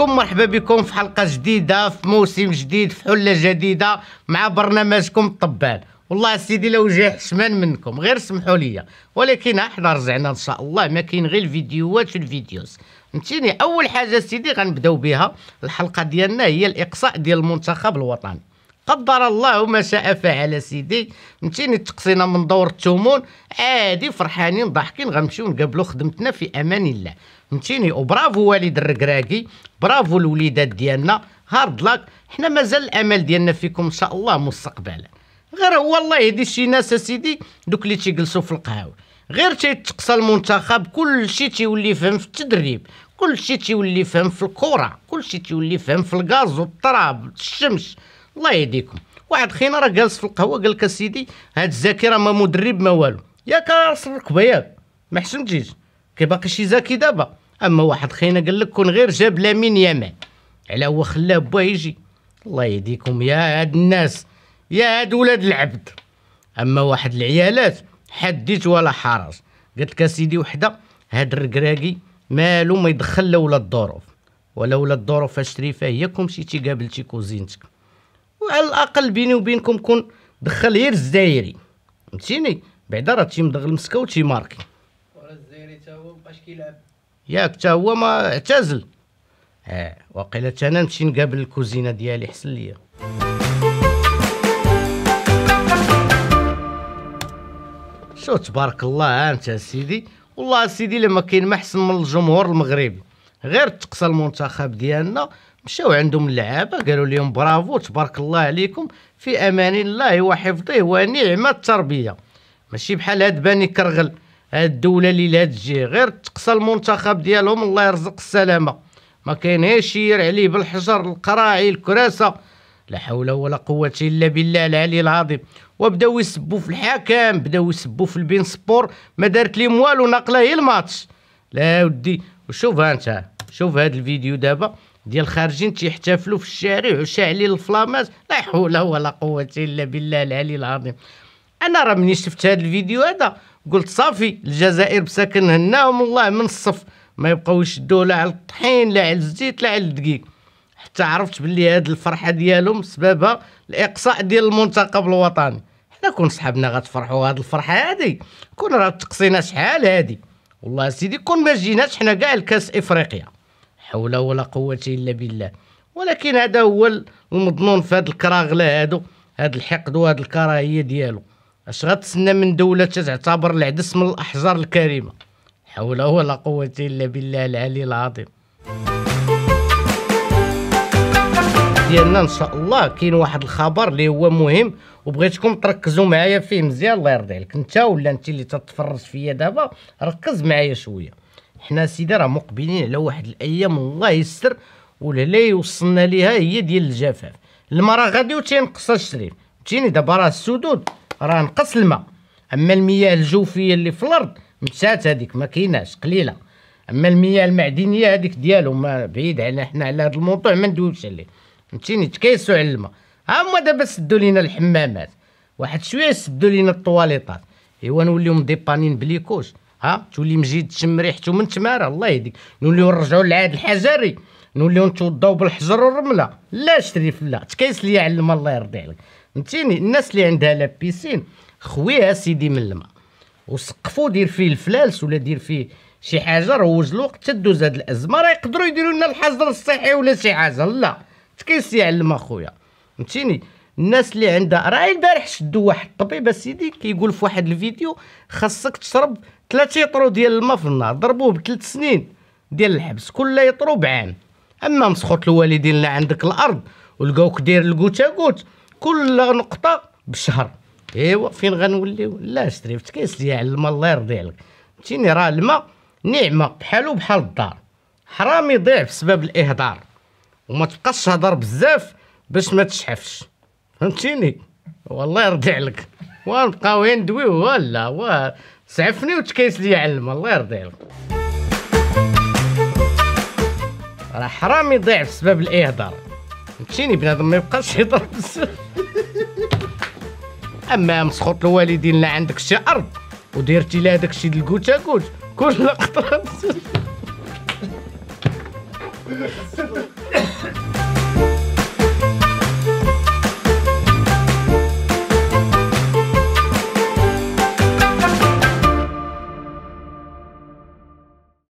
بكم، مرحبا بكم في حلقة جديدة في موسم جديد في حلة جديدة مع برنامجكم الطبال. والله سيدي لو جا حشمان منكم غير سمحوا لي، ولكن احنا رجعنا ان شاء الله، ما كاين غير الفيديوهات في الفيديوز. فهمتيني؟ اول حاجة سيدي غنبداو بها الحلقة ديالنا هي الاقصاء ديال المنتخب الوطني. قدر الله ما شاء فعل سيدي. فهمتيني؟ تقصينا من دور التومون عادي فرحانين ضاحكين، غنمشيو نقابلو خدمتنا في امان الله. فهمتيني؟ وبرافو والد الركراكي، برافو الوليدات ديالنا، هارد لاك. حنا مازال الامل ديالنا فيكم ان شاء الله مستقبلا. غير هو الله يهدي شي ناس اسيدي دوك اللي تيجلسوا في القهاوي، غير تيتقصى المنتخب كلشي تيولي يفهم في التدريب، كلشي تيولي يفهم في الكره، كلشي تيولي يفهم في الغاز والتراب الشمس. الله يهديكم. واحد خينا راه جالس في القهوه قال لك اسيدي هاد الزكي راه ما مدرب ما والو، ياك راس الركبه ياك ما حسنتيش كي باقي شي زكي دابا. اما واحد خينا قال لك كون غير جاب لامين يامال على هو خلاه باه يجي. الله يهديكم يا هاد الناس، يا هاد ولاد العبد. اما واحد العيالات حديت ولا حرج. قلت لك اسيدي وحده هاد الركراكي مالو ما يدخل لا ولاد الظروف، ولا ولاد الظروف اشريفه هي كون مشيتي قابلتي كوزينتك، وعلى الاقل بيني وبينكم كون دخل غير الجزائري. فهمتيني؟ بعدا راه تيمضغ المسكه وتيماركي، وراه الجزائري تا هو مابقاش كيلعب ياك تا هو ما اعتزل. واقيلا تا انا نمشي نقابل الكوزينه ديالي حسن ليا. شو تبارك الله انت سيدي. والله سيدي لما كاين ما احسن من الجمهور المغربي. غير تقصى المنتخب ديالنا مشاو عندهم اللعابه قالوا لهم برافو تبارك الله عليكم، في امان الله وحفظه ونعم التربيه. ماشي بحال هاد بني كرغل، هاد الدوله اللي لا تجي غير تقصى المنتخب ديالهم الله يرزق السلامه. ما كاين غير شير عليه بالحجر القراعي الكراسه. لا حول ولا قوه الا بالله العلي العظيم. وبداو يسبوا في الحكم، بداو يسبوا في البين سبور، ما دارت لهم والو، ناقله هي الماتش. لا ودي وشوف انت، شوف هاد الفيديو دابا ديال خارجين تيحتفلوا في الشارع وشاعلين الفلامات. لا حول ولا قوه الا بالله العلي العظيم. انا راه مني شفت هاد الفيديو هذا قلت صافي الجزائر بساكن هناهم والله من الصف، ما يبقاو يشدوا لا على الطحين لا على الزيت لا على الدقيق. حتى عرفت باللي هاد الفرحه ديالهم سببها الاقصاء ديال المنتخب الوطني. حنا كون صحابنا غتفرحوا هاد الفرحه هادي، كون راه تقصينا شحال هادي. والله سيدي كون ما جيناش حنا كاع لكاس افريقيا، حول ولا قوه الا بالله. ولكن هذا هو المظنون في هاد الكراغله هادو، هاد الحقد وهاد الكراهيه ديالو. اش غتسنى من دوله تعتبر العدس من الاحجار الكريمه؟ حول ولا قوه الا بالله العلي العظيم. ديالنا ان شاء الله كاين واحد الخبر اللي هو مهم وبغيتكم تركزوا معايا فيه مزيان. الله يرضي عليك انت ولا انت اللي تتفرج فيا دابا، ركز معايا شويه. حنا سيدي راه مقبلين على واحد الايام الله يستر، واللي يوصلنا ليها هي ديال الجفاف. الماء راه غادي وتينقص الشريف. فهمتيني؟ دابا راه السدود راه نقص الماء، اما المياه الجوفيه اللي في الارض مشات هذيك ما كايناش قليله. اما المياه المعدنيه هذيك ديالهم ما بعيد على حنا على هذا الموضوع ما ندويوش عليه. فهمتيني؟ تكيسوا على الماء. ها هما دابا سدوا لينا الحمامات، واحد شويه سدوا لينا الطواليطات. ايوا نوليو مديبانين بليكوش، ها تولي مجيد تشم ريحته من تماره. الله يهديك. نوليو نرجعوا للعهد الحجري، نوليو نتوضاو بالحجر والرمله. لا شريف لا تكيس ليا على الماء الله يرضي عليك. فهمتيني؟ الناس اللي عندها لا بيسين خويها سيدي من الماء وسقفو، دير فيه الفلالس ولا دير فيه شي حاجه، روج الوقت تدوز هاد الازمه. راه يقدروا يديروا لنا الحظر الصحي ولا شي حاجه. لا تكيسي على الماء خويا. فهمتيني؟ الناس اللي عندها راه البارح شدوا واحد الطبيب اسيدي كيقول في واحد الفيديو خاصك تشرب 3 يطرو ديال الماء في النهار، ضربوه ب3 سنين ديال الحبس، كل يطرو بعام. اما مسخوط الوالدين اللي عندك الارض ولقاوك داير الكوتاكوت كل نقطه بشهر، ايوا فين غنوليو؟ لا شريف تكيس ليا على الماء الله يرضي عليك. فهمتيني؟ راه الماء نعمه بحالو بحال الدار، حرام يضيع بسبب الاهدار. وما تبقاش تهضر بزاف باش ما تشحفش. فهمتيني؟ والله يرضي عليك. ونبقاو ندويو ولا سعفني وتكيس ليا على الماء الله يرضي عليك. راه حرام يضيع بسبب الاهدار. فهمتيني؟ بنادم ما يبقاش يضرب بزاف. اما مسخوط الوالدين لا عندك شي ارض وديرتي لها داكشي ديال الكوتاكوت كل قطره